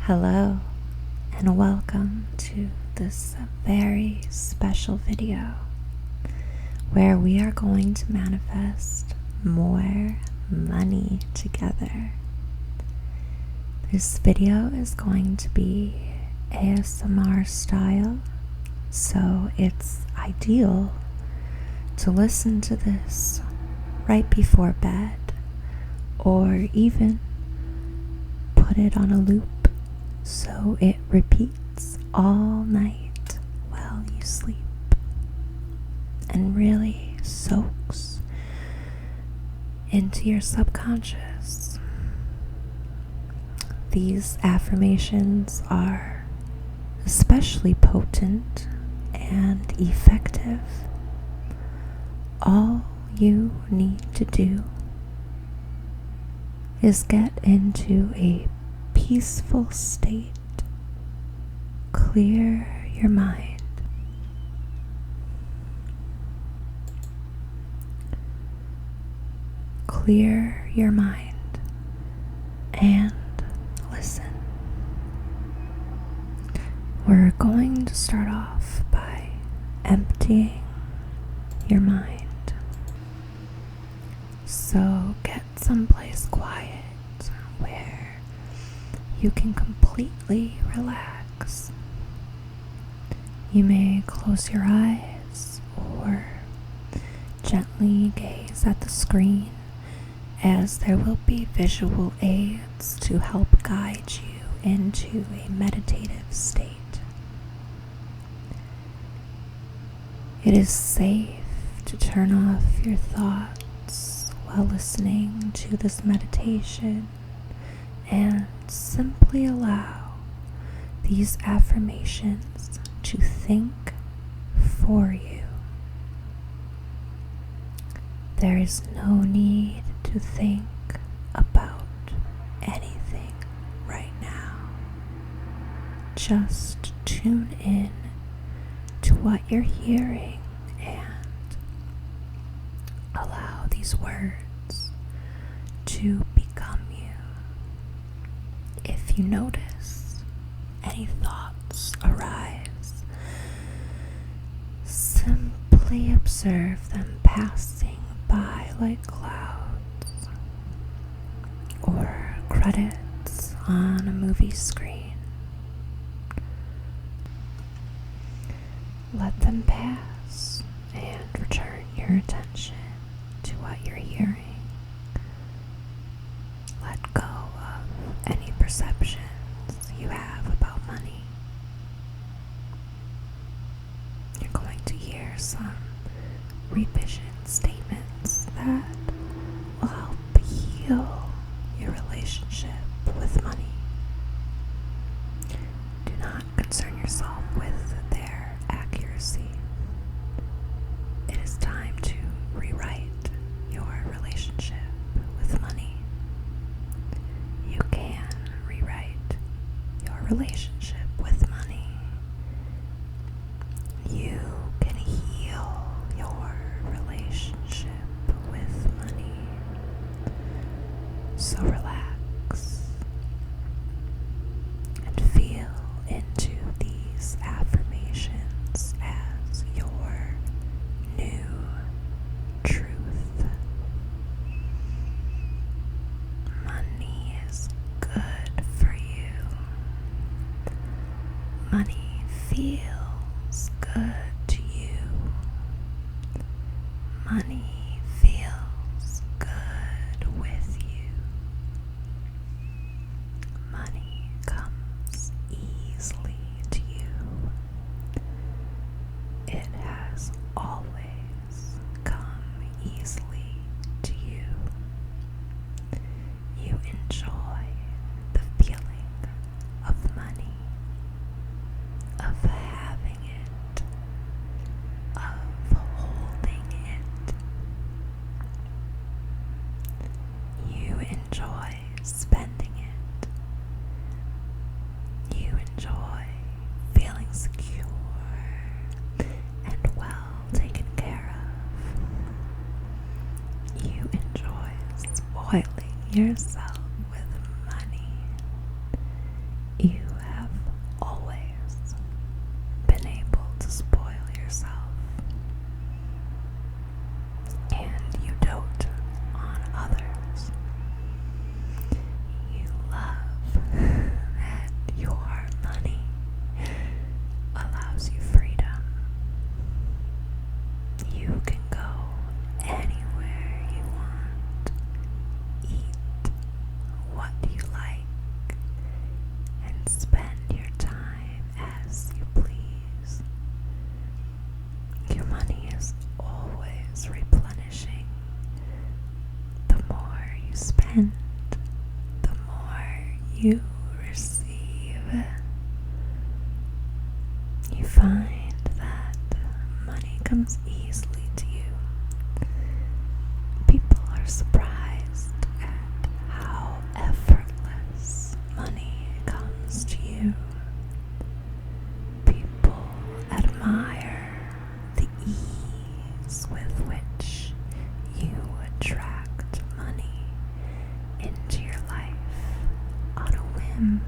Hello and welcome to this very special video where we are going to manifest more money together. This video is going to be ASMR style, so it's ideal to listen to this right before bed or even put it on a loop so it repeats all night while you sleep and really soaks into your subconscious. These affirmations are especially potent and effective. All you need to do is get into a peaceful state. Clear your mind. Clear your mind and listen. We're going to start off by emptying your mind. So get someplace quiet where you can completely relax. You may close your eyes or gently gaze at the screen, as there will be visual aids to help guide you into a meditative state. It is safe to turn off your thoughts while listening to this meditation and simply allow these affirmations to think for you. There is no need to think about anything right now. Just tune in to what you're hearing and allow these words to become you. If you notice any thoughts arise, simply observe them passing by like clouds or credits on a movie screen. Let them pass and return your attention to what you're hearing. Let go of any perceptions you have about money. You're going to hear some revision statements that will help heal your relationship with money. Do not concern yourself with their accuracy. It is time to rewrite your relationship with money. You can rewrite your relationship with money. You can heal your relationship with money. So relax and feel into these affirmations as your new truth. Money is good for you. Money feels good to you. Money feels good with you. Money comes easily to you. It has always come easily to you. You enjoy the feeling of money, of having it, of holding it. You enjoy spending it. You enjoy feeling secure and well taken care of. You enjoy spoiling yourself with money. You have always been able to spoil yourself, and you dote on others. You love that your money allows you freedom. You can go anywhere you want, eat what you like, and spend your time as you please. Your money is always replenishing. The more you spend, the more you receive. You find that money comes easily to you. People are surprised at how effortless money comes to you. People admire the ease with which you attract money into your life on a whim.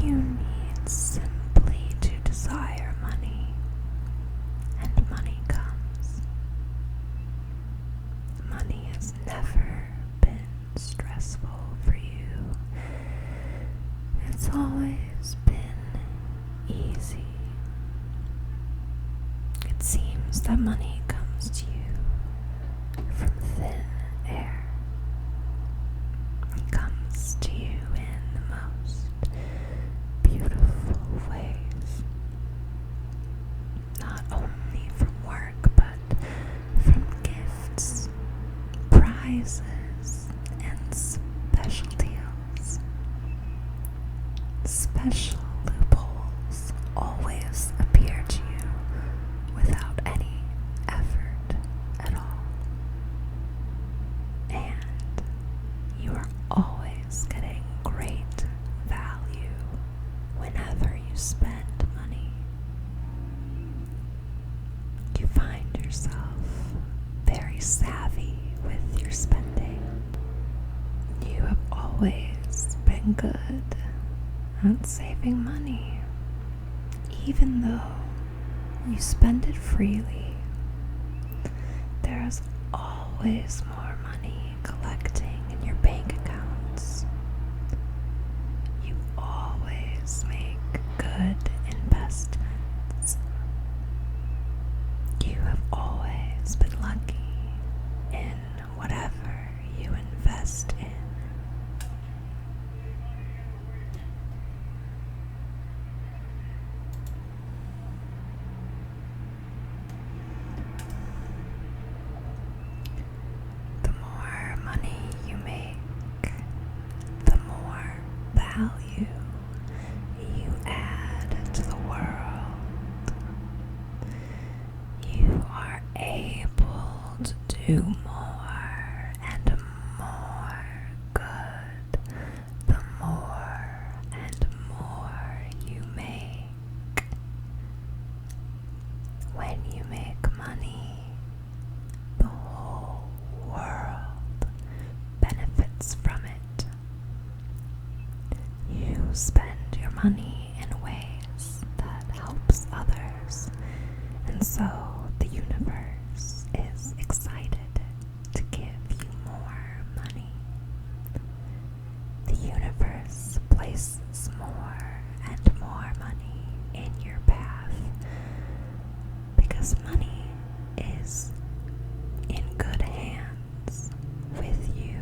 You need simply to desire money, and money comes. Money has never been stressful for you. It's always been easy. It seems that money comes to you from thin air. It comes to you in the most beautiful ways. Not only from work, but from gifts, prizes, and special deals. Special loopholes always appear to you without any effort at all. And you are always getting great value whenever you spend money. You find yourself very savvy with your spending. You have always been good at saving money, even though you spend it freely. There is always more money collecting in your bank accounts. You always make good investments. You have always been lucky in whatever you invest in. The more money you make, the more value you add to the world. You are able to do more and more good the more and more you make. When you make money, the whole world benefits from it. You spend your money in ways that helps others, and so the universe is excited to give you more money. The universe places more and more money in your path because money is in good hands with you.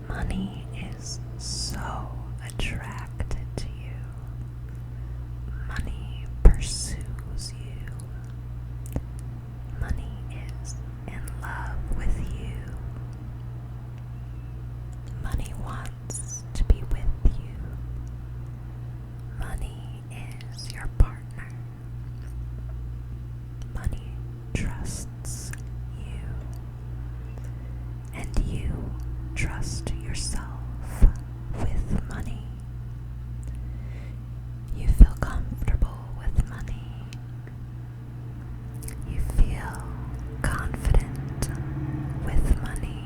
Money is so attracted to you. Money pursues you. Money is in love with you. Money wants to be with you. Money is your partner. Money trusts you, and you trust yourself with money. You feel comfortable with money. You feel confident with money.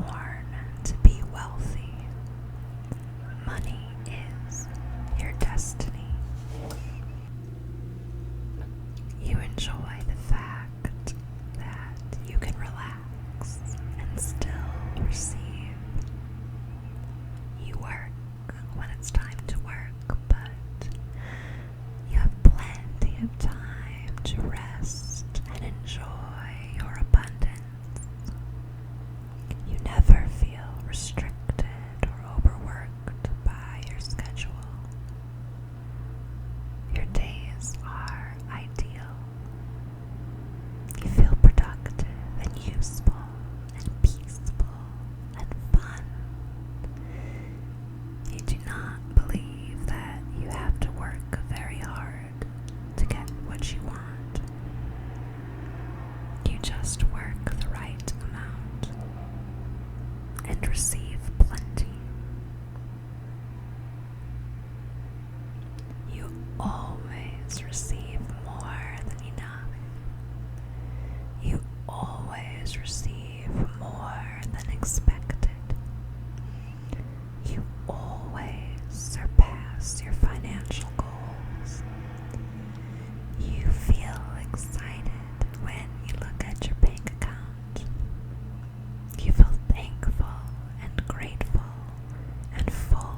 born to be wealthy. Money is your destiny. You enjoy the fact that you can relax and still receive. You work when it's time to work, but you have plenty of time to rest and enjoy your abundance. You never feel restricted or overworked by your schedule. Your days are ideal. You feel productive and useful and peaceful and fun. You do not believe that you have to work very hard to get what you want. You just work the right amount and receive plenty. You always receive more than enough. You always receive more than expected. You always surpass your financial goals. You feel excited when you look at your bank account. You feel thankful and grateful and full.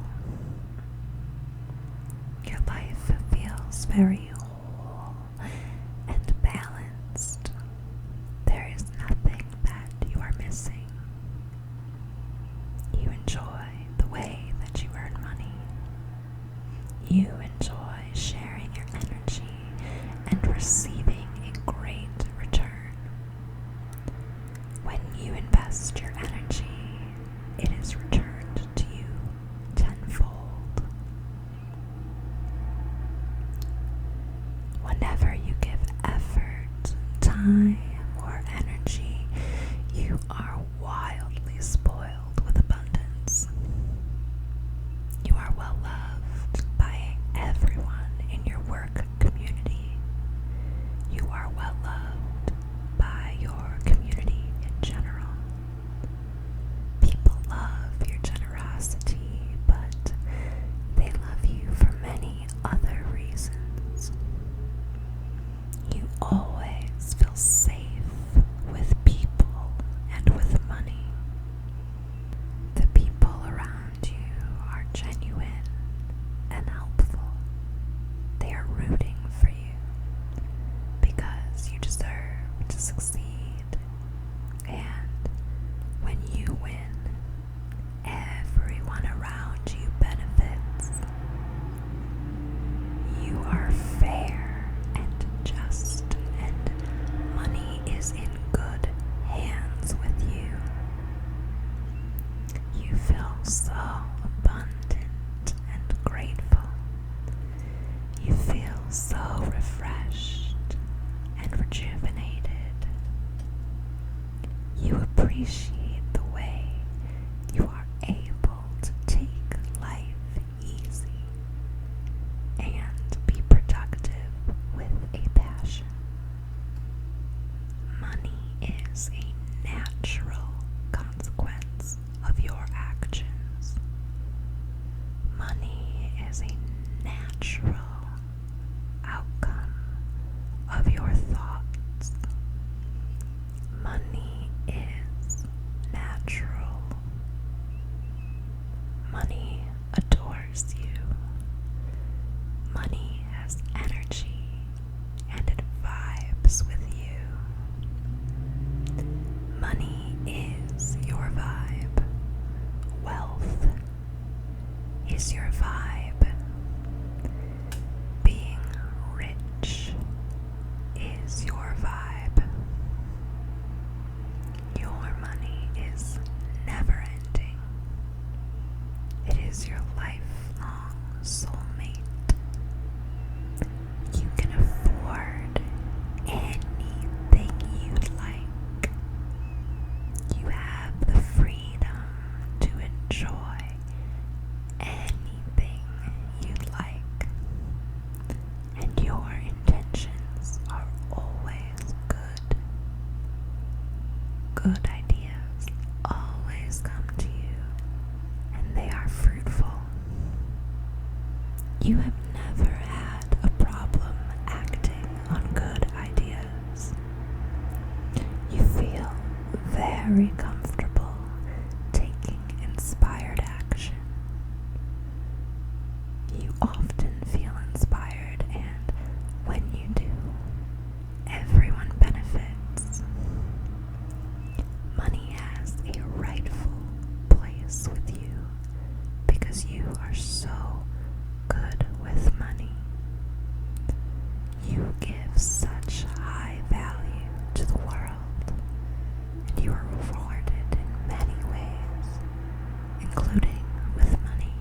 Your life feels very whole and balanced. There is nothing that you are missing. You enjoy the way that you earn money. You enjoy sharing your energy and receiving a great return. When you invest your energy, it is returned to you tenfold. Whenever you give effort, time, or energy, you are wildly spoiled with abundance. You are well loved by everyone in your work community. You are well loved by your community in general. People love your generosity, but they love you for many other reasons. You always feel safe with people and with money. The people around you are genuine and helpful. They are rooting for you because you deserve to succeed. And when you win, everyone around you benefits. You are fair and just, and money is in good hands with you. You feel so abundant and grateful. You feel so refreshed and rejuvenated. You appreciate the way you are able to take life easy and be productive with a passion. Money is a natural consequence of your actions. Money is a natural outcome of your thoughts. Money is natural. Money adores you. Money has energy and it vibes with you. Money is your vibe. Wealth is your vibe. Being rich is your vibe. Your money is never ending. It is your lifelong soulmate. You can afford anything you'd like. You have the freedom to enjoy anything you'd like. And your intentions are always good. Good ideas always You have never had a problem acting on good ideas. You feel very comfortable taking inspired action. You often feel inspired, and when you do, everyone benefits. Money has a rightful place with you because you are so good with money. You give such high value to the world, and you are rewarded in many ways, including with money.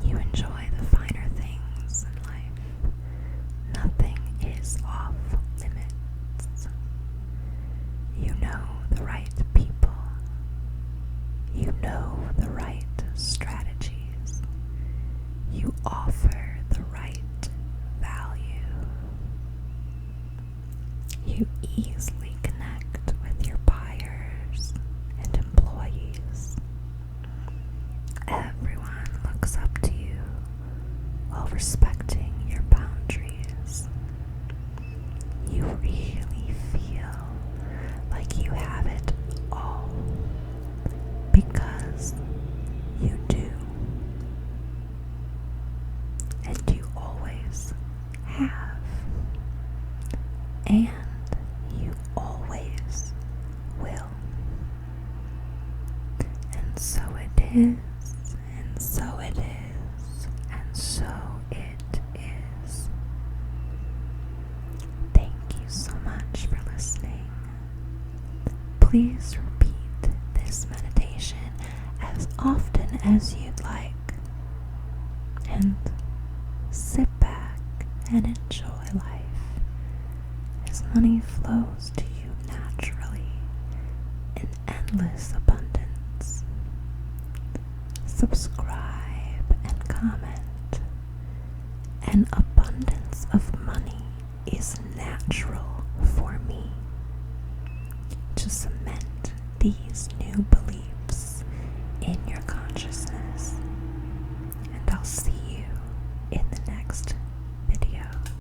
You enjoy the finer things in life. Nothing is off limits. You know the right people. You know the right strategies. You offer the right value. You easily connect with your buyers and employees. Everyone looks up to you while respecting your boundaries. You really feel like you have it all because you do. And you always have. And you always will. And so it is, and so it is, and so it is. Thank you so much for listening. Please repeat this meditation as often as you'd like, and sit back and enjoy life as money flows to you naturally in endless abundance. Subscribe and comment. An abundance of money is natural for me. To cement these new beliefs,